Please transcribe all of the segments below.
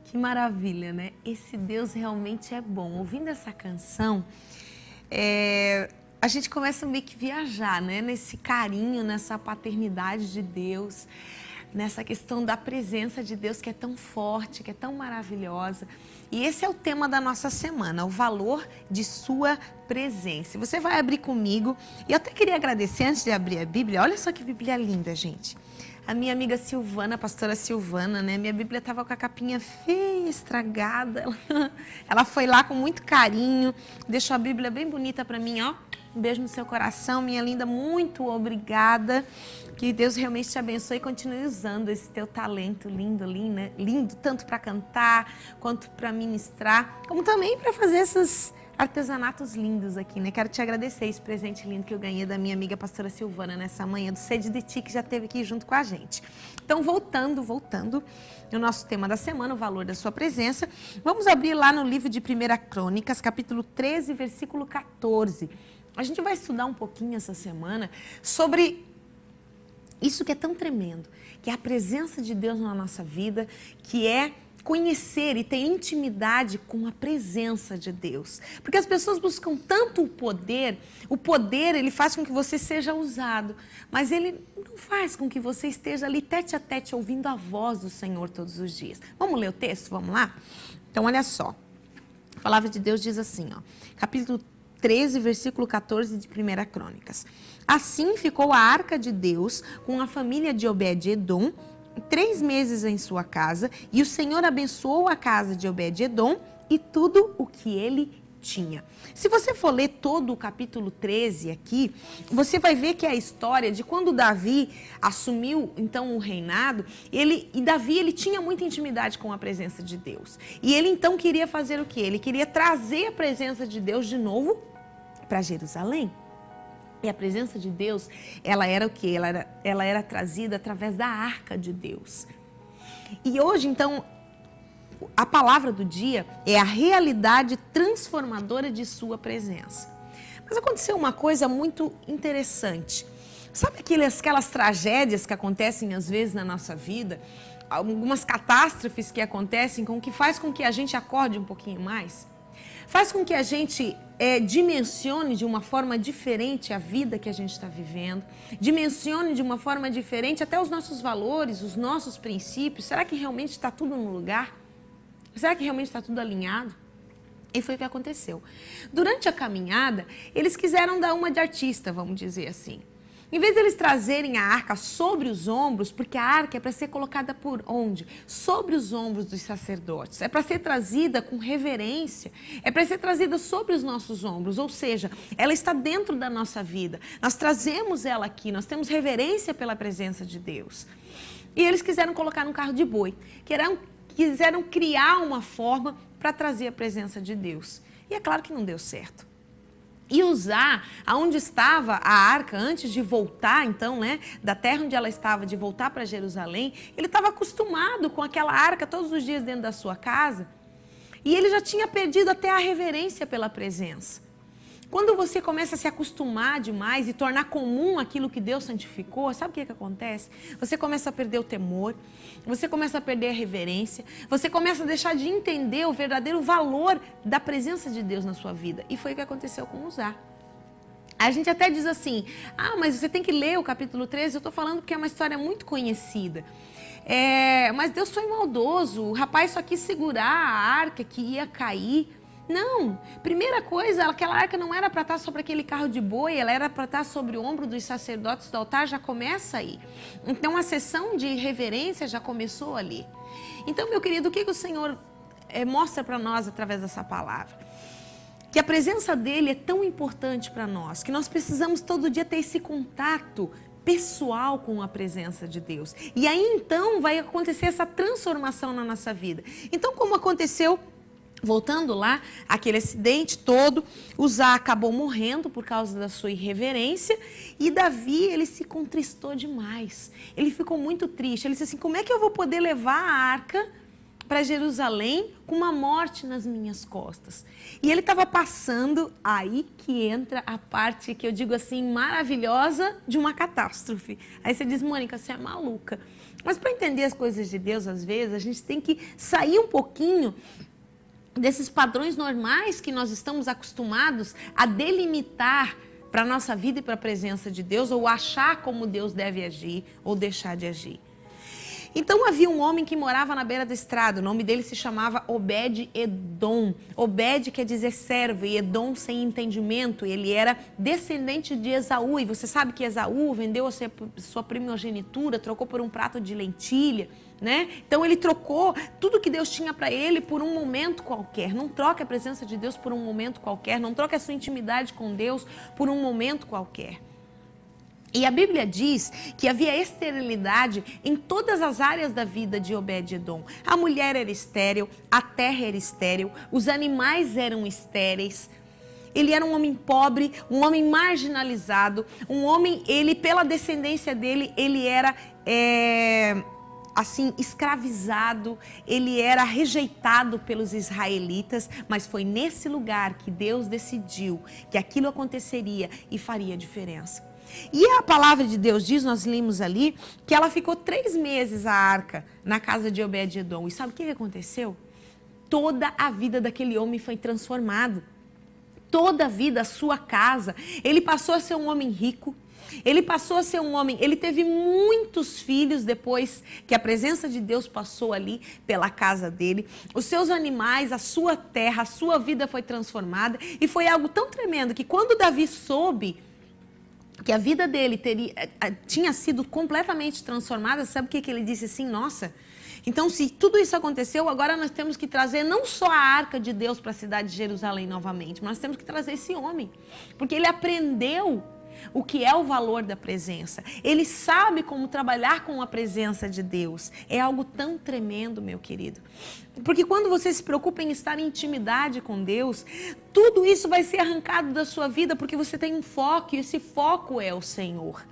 Que maravilha, né? Esse Deus realmente é bom. Ouvindo essa canção, a gente começa meio que viajar, né? Nesse carinho, nessa paternidade de Deus, nessa questão da presença de Deus que é tão forte, que é tão maravilhosa. E esse é o tema da nossa semana, o valor de sua presença. Você vai abrir comigo, e eu até queria agradecer antes de abrir a Bíblia. Olha só que Bíblia linda, gente. A minha amiga Silvana, a pastora Silvana, né? Minha Bíblia estava com a capinha feia, estragada. Ela foi lá com muito carinho, deixou a Bíblia bem bonita para mim, ó. Um beijo no seu coração, minha linda, muito obrigada. Que Deus realmente te abençoe e continue usando esse teu talento lindo, lindo, tanto para cantar, quanto para ministrar, como também para fazer esses artesanatos lindos aqui, né? Quero te agradecer esse presente lindo que eu ganhei da minha amiga pastora Silvana nessa manhã do Sede de Ti, que já esteve aqui junto com a gente. Então, voltando no nosso tema da semana, o valor da sua presença, vamos abrir lá no livro de 1 Crônicas, capítulo 13, versículo 14. A gente vai estudar um pouquinho essa semana sobre isso que é tão tremendo, que é a presença de Deus na nossa vida, que é conhecer e ter intimidade com a presença de Deus. Porque as pessoas buscam tanto o poder ele faz com que você seja usado, mas ele não faz com que você esteja ali tete a tete ouvindo a voz do Senhor todos os dias. Vamos ler o texto? Vamos lá? Então olha só, a palavra de Deus diz assim, ó, capítulo 13, versículo 14 de 1 Crônicas. Assim ficou a arca de Deus com a família de Obed-edom 3 meses em sua casa, e o Senhor abençoou a casa de Obed-edom e tudo o que ele tinha. Se você for ler todo o capítulo 13 aqui, você vai ver que é a história de quando Davi assumiu então o reinado, Davi ele tinha muita intimidade com a presença de Deus. E ele então queria fazer o quê? Ele queria trazer a presença de Deus de novo para Jerusalém. E a presença de Deus, ela era o quê? Ela era trazida através da arca de Deus. E hoje, então, a palavra do dia é a realidade transformadora de sua presença. Mas aconteceu uma coisa muito interessante. Sabe aquelas tragédias que acontecem às vezes na nossa vida? Algumas catástrofes que acontecem que faz com que a gente acorde um pouquinho mais? Faz com que a gente dimensione de uma forma diferente a vida que a gente está vivendo, dimensione de uma forma diferente até os nossos valores, os nossos princípios. Será que realmente está tudo no lugar? Será que realmente está tudo alinhado? E foi o que aconteceu. Durante a caminhada, eles quiseram dar uma de artista, vamos dizer assim. Em vez de eles trazerem a arca sobre os ombros, porque a arca é para ser colocada por onde? Sobre os ombros dos sacerdotes. É para ser trazida com reverência. É para ser trazida sobre os nossos ombros. Ou seja, ela está dentro da nossa vida. Nós trazemos ela aqui. Nós temos reverência pela presença de Deus. E eles quiseram colocar num carro de boi. Quiseram criar uma forma para trazer a presença de Deus. E é claro que não deu certo. E usar aonde estava a arca antes de voltar, então, né, da terra onde ela estava, de voltar para Jerusalém, ele estava acostumado com aquela arca todos os dias dentro da sua casa e ele já tinha perdido até a reverência pela presença. Quando você começa a se acostumar demais e tornar comum aquilo que Deus santificou, sabe o que acontece? Você começa a perder o temor, você começa a perder a reverência, você começa a deixar de entender o verdadeiro valor da presença de Deus na sua vida. E foi o que aconteceu com Uzá. A gente até diz assim, mas você tem que ler o capítulo 13, eu estou falando porque é uma história muito conhecida. Mas Deus foi maldoso, o rapaz só quis segurar a arca que ia cair. Não, primeira coisa, aquela arca não era para estar sobre aquele carro de boi, ela era para estar sobre o ombro dos sacerdotes do altar, já começa aí. Então a sessão de reverência já começou ali. Então, meu querido, o que o Senhor mostra para nós através dessa palavra? Que a presença dele é tão importante para nós, que nós precisamos todo dia ter esse contato pessoal com a presença de Deus. E aí então vai acontecer essa transformação na nossa vida. Então, como aconteceu... Voltando lá, aquele acidente todo, Uzá acabou morrendo por causa da sua irreverência e Davi, ele se contristou demais. Ele ficou muito triste. Ele disse assim, como é que eu vou poder levar a arca para Jerusalém com uma morte nas minhas costas? E ele estava passando, aí que entra a parte que eu digo assim, maravilhosa de uma catástrofe. Aí você diz, Mônica, você é maluca. Mas para entender as coisas de Deus, às vezes, a gente tem que sair um pouquinho desses padrões normais que nós estamos acostumados a delimitar para a nossa vida e para a presença de Deus, ou achar como Deus deve agir ou deixar de agir. Então havia um homem que morava na beira da estrada, o nome dele se chamava Obed-Edom. Obed quer dizer servo e Edom sem entendimento, ele era descendente de Esaú, e você sabe que Esaú vendeu a sua primogenitura, trocou por um prato de lentilha, né? Então ele trocou tudo que Deus tinha para ele por um momento qualquer. Não troque a presença de Deus por um momento qualquer, não troque a sua intimidade com Deus por um momento qualquer. E a Bíblia diz que havia esterilidade em todas as áreas da vida de Obed-Edom. A mulher era estéril, a terra era estéril, os animais eram estéreis. Ele era um homem pobre, um homem marginalizado, um homem, ele pela descendência dele, ele era assim, escravizado, ele era rejeitado pelos israelitas, mas foi nesse lugar que Deus decidiu que aquilo aconteceria e faria diferença. E a palavra de Deus diz, nós lemos ali, que ela ficou 3 meses a arca na casa de Obed-Edom. E sabe o que aconteceu? Toda a vida daquele homem foi transformada. Toda a vida, a sua casa. Ele passou a ser um homem rico. Ele passou a ser um homem, ele teve muitos filhos depois que a presença de Deus passou ali pela casa dele. Os seus animais, a sua terra, a sua vida foi transformada. E foi algo tão tremendo que quando Davi soube que a vida dele tinha sido completamente transformada, sabe o que ele disse assim? Nossa, então se tudo isso aconteceu, agora nós temos que trazer não só a arca de Deus para a cidade de Jerusalém novamente, mas nós temos que trazer esse homem, porque ele aprendeu o que é o valor da presença. Ele sabe como trabalhar com a presença de Deus. É algo tão tremendo, meu querido. Porque quando você se preocupa em estar em intimidade com Deus, tudo isso vai ser arrancado da sua vida porque você tem um foco e esse foco é o Senhor.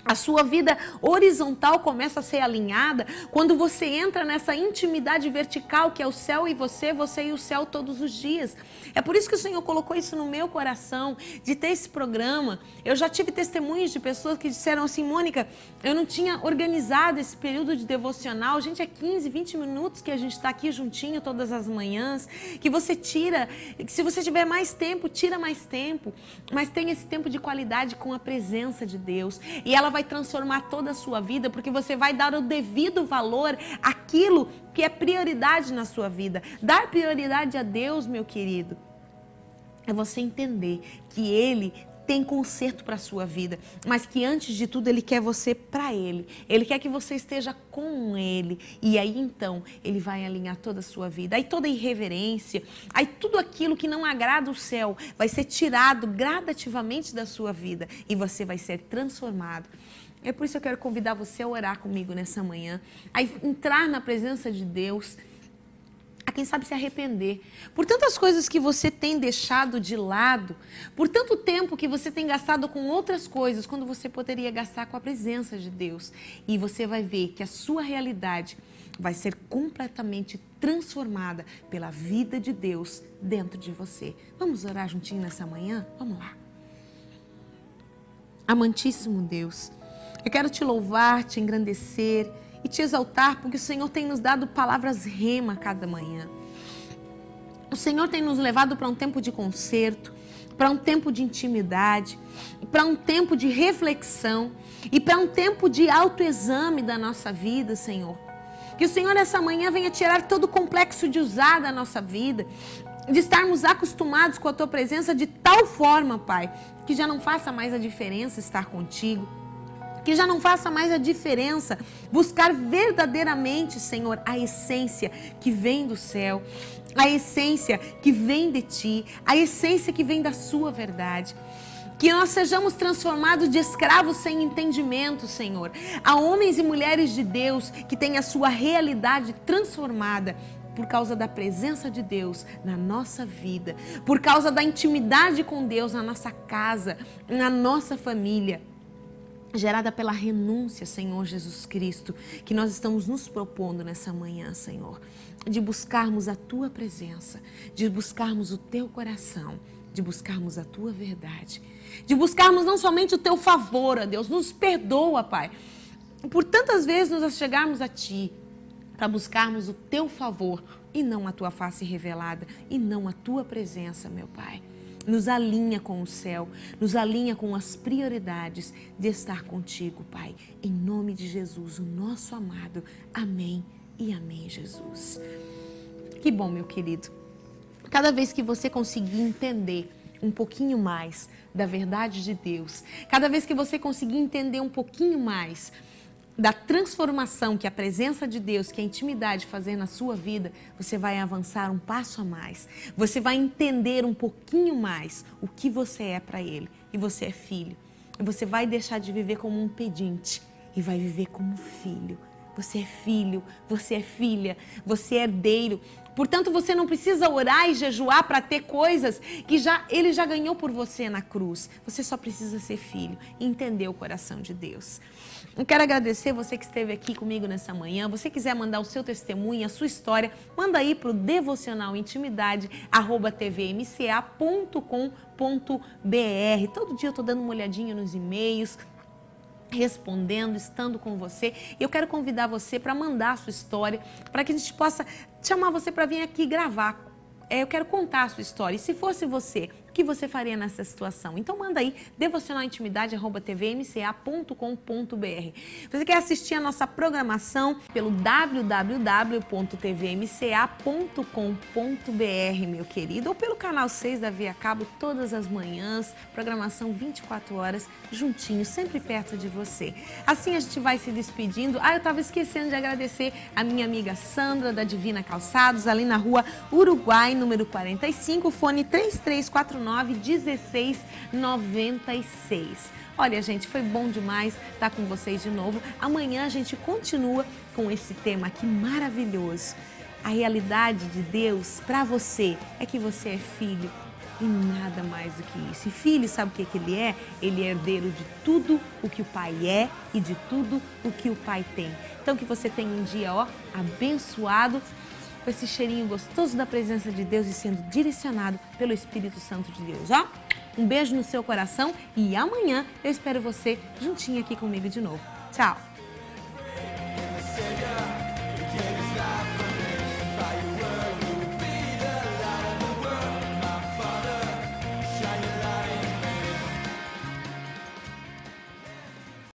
A sua vida horizontal começa a ser alinhada quando você entra nessa intimidade vertical que é o céu e você e o céu todos os dias. É por isso que o Senhor colocou isso no meu coração, de ter esse programa. Eu já tive testemunhos de pessoas que disseram assim, Mônica, eu não tinha organizado esse período de devocional. Gente, é 15, 20 minutos que a gente está aqui juntinho todas as manhãs, que você tira, que se você tiver mais tempo, tira mais tempo, mas tem esse tempo de qualidade com a presença de Deus. E ela vai transformar toda a sua vida, porque você vai dar o devido valor àquilo que é prioridade na sua vida. Dar prioridade a Deus, meu querido, é você entender que Ele tem conserto para a sua vida, mas que antes de tudo Ele quer você para Ele. Ele quer que você esteja com Ele. E aí então Ele vai alinhar toda a sua vida. Aí toda irreverência, aí tudo aquilo que não agrada o céu vai ser tirado gradativamente da sua vida e você vai ser transformado. É por isso que eu quero convidar você a orar comigo nessa manhã, a entrar na presença de Deus, a quem sabe se arrepender por tantas coisas que você tem deixado de lado, por tanto tempo que você tem gastado com outras coisas, quando você poderia gastar com a presença de Deus. E você vai ver que a sua realidade vai ser completamente transformada pela vida de Deus dentro de você. Vamos orar juntinho nessa manhã? Vamos lá. Amantíssimo Deus, eu quero te louvar, te engrandecer e te exaltar, porque o Senhor tem nos dado palavras rema cada manhã. O Senhor tem nos levado para um tempo de conserto, para um tempo de intimidade, para um tempo de reflexão e para um tempo de autoexame da nossa vida, Senhor. Que o Senhor essa manhã venha tirar todo o complexo de usar da nossa vida, de estarmos acostumados com a Tua presença de tal forma, Pai, que já não faça mais a diferença estar contigo. Que já não faça mais a diferença buscar verdadeiramente, Senhor, a essência que vem do céu, a essência que vem de Ti, a essência que vem da Sua verdade. Que nós sejamos transformados de escravos sem entendimento, Senhor, a homens e mulheres de Deus que têm a sua realidade transformada por causa da presença de Deus na nossa vida, por causa da intimidade com Deus na nossa casa, na nossa família. Gerada pela renúncia, Senhor Jesus Cristo, que nós estamos nos propondo nessa manhã, Senhor, de buscarmos a Tua presença, de buscarmos o Teu coração, de buscarmos a Tua verdade, de buscarmos não somente o Teu favor, ó Deus, nos perdoa, Pai, por tantas vezes nos chegarmos a Ti, para buscarmos o Teu favor e não a Tua face revelada e não a Tua presença, meu Pai. Nos alinha com o céu, nos alinha com as prioridades de estar contigo, Pai. Em nome de Jesus, o nosso amado. Amém e amém, Jesus. Que bom, meu querido. Cada vez que você conseguir entender um pouquinho mais da verdade de Deus, cada vez que você conseguir entender um pouquinho mais da transformação que a presença de Deus, que a intimidade fazer na sua vida, você vai avançar um passo a mais. Você vai entender um pouquinho mais o que você é para Ele. E você é filho. E você vai deixar de viver como um pedinte e vai viver como filho. Você é filho, você é filha, você é herdeiro. Portanto, você não precisa orar e jejuar para ter coisas que Ele já ganhou por você na cruz. Você só precisa ser filho e entender o coração de Deus. Eu quero agradecer você que esteve aqui comigo nessa manhã. Você quiser mandar o seu testemunho, a sua história, manda aí para o devocionalintimidade@tvmca.com.br. Todo dia eu estou dando uma olhadinha nos e-mails, respondendo, estando com você. Eu quero convidar você para mandar a sua história, para que a gente possa chamar você para vir aqui gravar. Eu quero contar a sua história. E se fosse você, o que você faria nessa situação? Então manda aí, devocionalintimidade@tvmca.com.br. Você quer assistir a nossa programação pelo www.tvmca.com.br, meu querido, ou pelo canal 6 da Via Cabo, todas as manhãs, programação 24 horas, juntinho, sempre perto de você. Assim a gente vai se despedindo. Eu estava esquecendo de agradecer a minha amiga Sandra, da Divina Calçados, ali na rua Uruguai, número 45, fone 3349-1696. Olha, gente, foi bom demais estar com vocês de novo. Amanhã a gente continua com esse tema aqui maravilhoso. A realidade de Deus para você é que você é filho e nada mais do que isso. E filho, sabe o que ele é? Ele é herdeiro de tudo o que o pai é e de tudo o que o pai tem. Então que você tenha um dia, abençoado, com esse cheirinho gostoso da presença de Deus e sendo direcionado pelo Espírito Santo de Deus, Um beijo no seu coração e amanhã eu espero você juntinho aqui comigo de novo. Tchau!